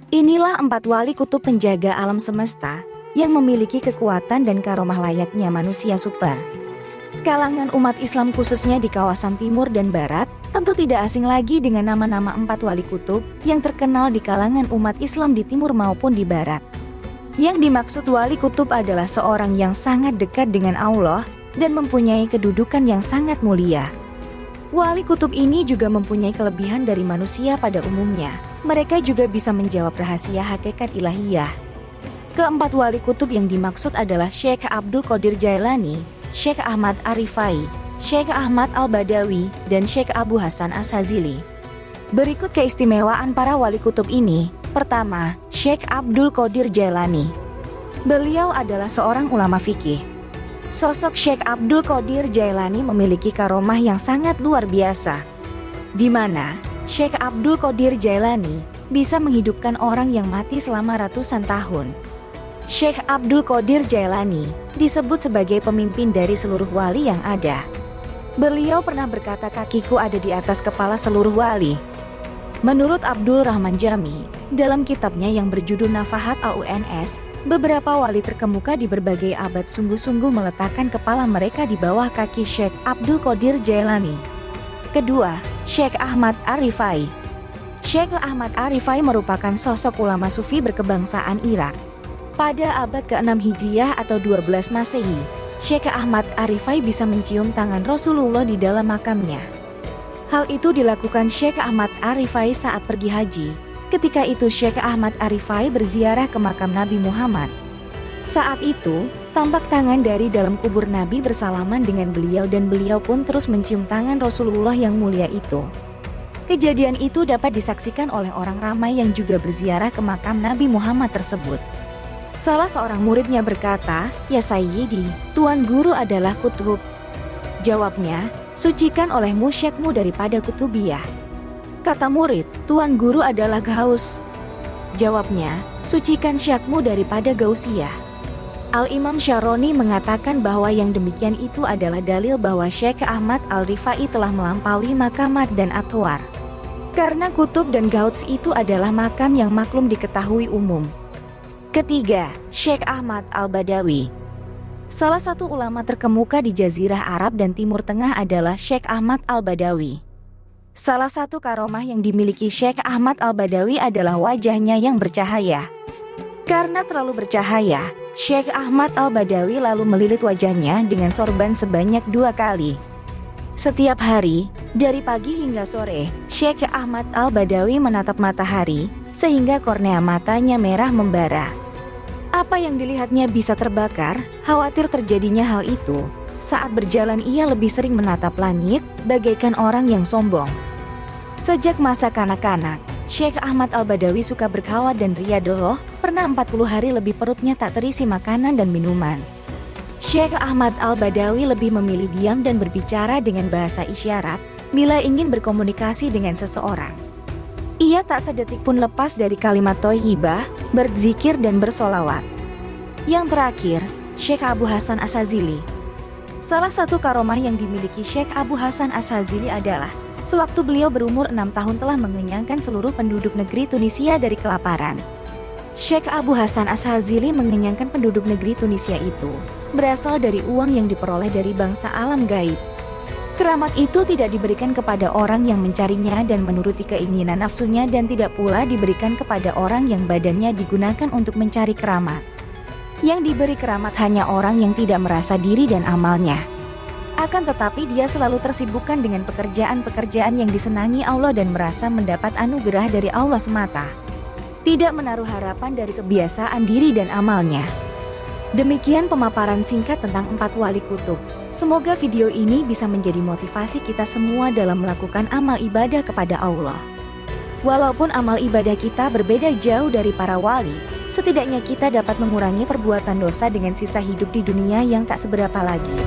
Inilah 4 wali kutub penjaga alam semesta yang memiliki kekuatan dan karomah layaknya manusia super. Kalangan umat Islam khususnya di kawasan timur dan barat tentu tidak asing lagi dengan nama-nama 4 wali kutub yang terkenal di kalangan umat Islam di timur maupun di barat. Yang dimaksud wali kutub adalah seorang yang sangat dekat dengan Allah dan mempunyai kedudukan yang sangat mulia. Wali kutub ini juga mempunyai kelebihan dari manusia pada umumnya. Mereka juga bisa menjawab rahasia hakikat ilahiyah. Keempat wali kutub yang dimaksud adalah Syekh Abdul Qadir Jailani, Syekh Ahmad Arifai, Syekh Ahmad Al-Badawi, dan Syekh Abu Hasan Asyazili. Berikut keistimewaan para wali kutub ini. Pertama, Syekh Abdul Qadir Jailani. Beliau adalah seorang ulama fikih. Sosok Syekh Abdul Qadir Jailani memiliki karomah yang sangat luar biasa, di mana Syekh Abdul Qadir Jailani bisa menghidupkan orang yang mati selama ratusan tahun. Syekh Abdul Qadir Jailani disebut sebagai pemimpin dari seluruh wali yang ada. Beliau pernah berkata, kakiku ada di atas kepala seluruh wali. Menurut Abdul Rahman Jami, dalam kitabnya yang berjudul Nafahat Auns, beberapa wali terkemuka di berbagai abad sungguh-sungguh meletakkan kepala mereka di bawah kaki Syekh Abdul Qadir Jailani. Kedua, Syekh Ahmad Arifai. Syekh Ahmad Arifai merupakan sosok ulama sufi berkebangsaan Irak. Pada abad ke-6 Hijriah atau 12 Masehi, Syekh Ahmad Arifai bisa mencium tangan Rasulullah di dalam makamnya. Hal itu dilakukan Syekh Ahmad Arifai saat pergi haji. Ketika itu Syekh Ahmad Arifai berziarah ke makam Nabi Muhammad. Saat itu, tampak tangan dari dalam kubur Nabi bersalaman dengan beliau dan beliau pun terus mencium tangan Rasulullah yang mulia itu. Kejadian itu dapat disaksikan oleh orang ramai yang juga berziarah ke makam Nabi Muhammad tersebut. Salah seorang muridnya berkata, "Ya Sayyidi, Tuan Guru adalah kutub." Jawabnya, "Sucikan olehmu syekhmu daripada kutubiyah." Kata murid, "Tuan Guru adalah gaus." Jawabnya, "Sucikan syekhmu daripada gausiyah." Al-Imam Syaroni mengatakan bahwa yang demikian itu adalah dalil bahwa Syekh Ahmad Al-Rifai telah melampaui makamat dan atwar. Karena kutub dan gauts itu adalah makam yang maklum diketahui umum. Ketiga, Syekh Ahmad Al-Badawi. Salah satu ulama terkemuka di Jazirah Arab dan Timur Tengah adalah Syekh Ahmad Al-Badawi. Salah satu karomah yang dimiliki Syekh Ahmad Al-Badawi adalah wajahnya yang bercahaya. Karena terlalu bercahaya, Syekh Ahmad Al-Badawi lalu melilit wajahnya dengan sorban sebanyak 2 kali. Setiap hari, dari pagi hingga sore, Syekh Ahmad Al-Badawi menatap matahari, sehingga kornea matanya merah membara. Apa yang dilihatnya bisa terbakar, khawatir terjadinya hal itu. Saat berjalan ia lebih sering menatap langit, bagaikan orang yang sombong. Sejak masa kanak-kanak, Syekh Ahmad Al-Badawi suka berkhawat dan riyadoh, pernah 40 hari lebih perutnya tak terisi makanan dan minuman. Syekh Ahmad Al-Badawi lebih memilih diam dan berbicara dengan bahasa isyarat bila ingin berkomunikasi dengan seseorang. Ia tak sedetik pun lepas dari kalimat thayyibah, berzikir dan bersolawat. Yang terakhir, Syekh Abu Hasan Asyazili. Salah satu karomah yang dimiliki Syekh Abu Hasan Asyazili adalah sewaktu beliau berumur 6 tahun telah mengenyangkan seluruh penduduk negeri Tunisia dari kelaparan. Syekh Abu Hasan Asyazili mengenyangkan penduduk negeri Tunisia itu berasal dari uang yang diperoleh dari bangsa alam gaib. Keramat itu tidak diberikan kepada orang yang mencarinya dan menuruti keinginan nafsunya dan tidak pula diberikan kepada orang yang badannya digunakan untuk mencari keramat. Yang diberi keramat hanya orang yang tidak merasa diri dan amalnya. Akan tetapi dia selalu tersibukkan dengan pekerjaan-pekerjaan yang disenangi Allah dan merasa mendapat anugerah dari Allah semata. Tidak menaruh harapan dari kebiasaan diri dan amalnya. Demikian pemaparan singkat tentang 4 wali kutub. Semoga video ini bisa menjadi motivasi kita semua dalam melakukan amal ibadah kepada Allah. Walaupun amal ibadah kita berbeda jauh dari para wali, setidaknya kita dapat mengurangi perbuatan dosa dengan sisa hidup di dunia yang tak seberapa lagi.